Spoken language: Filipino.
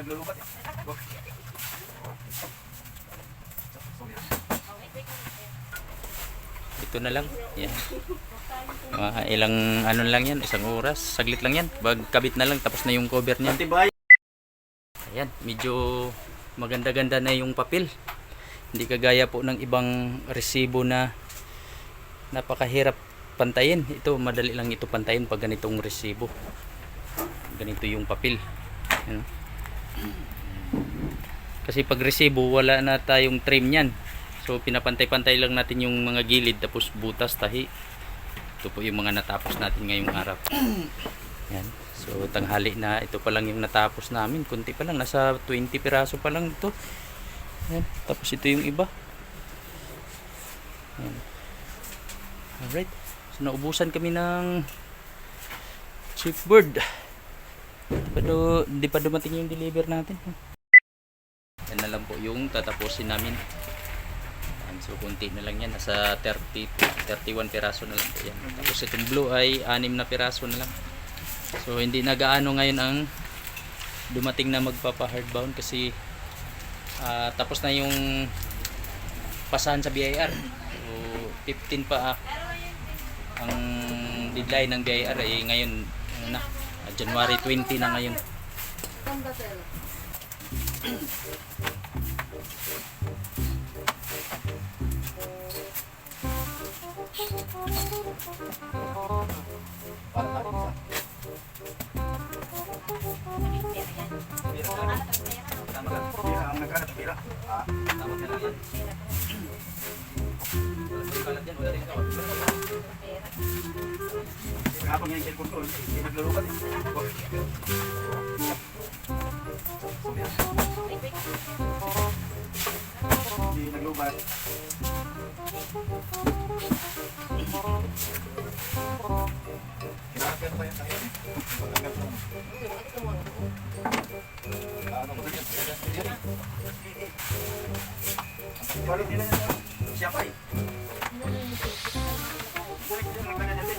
naglulubat eh. Ito na lang. Yan. Mga ilang ano lang yan, isang oras, saglit lang yan. Bagkabit na lang, tapos na yung cover niya. Tibay. Ayan, medyo maganda-ganda na yung papel. Hindi kagaya po ng ibang resibo na napakahirap pantayin. Ito, madali lang ito pantayin pag ganitong resibo. Ganito yung papel. Ayan. Kasi pag resibo, wala na tayong trim yan. So pinapantay-pantay lang natin yung mga gilid, tapos butas, tahi. Ito po yung mga natapos natin ngayong araw. Yan. So tanghali na, ito pa lang yung natapos namin. Kunti pa lang, nasa 20 piraso pa lang ito. Yan. Tapos ito yung iba. Yan. Alright. So naubusan kami ng chipboard. Hindi pa dumating yung deliver natin. Yan na lang po yung tatapusin namin. So kunti na lang yan, nasa 31 piraso na lang po yan. Tapos itong blue ay 6 na piraso na lang. So hindi na gaano ngayon ang dumating na magpapa hardbound kasi tapos na yung pasahan sa BIR. So 15 pa ang deadline ng BIR ay ngayon ano na, January 20 na ngayon. Kapag yung cellphone ko, hindi naglulubat eh. Hindi naglubat. Kinakapit pa yan tayo eh. Ano ko din? Balik nila yan. Siya pa eh. Balik nila, magkana natin.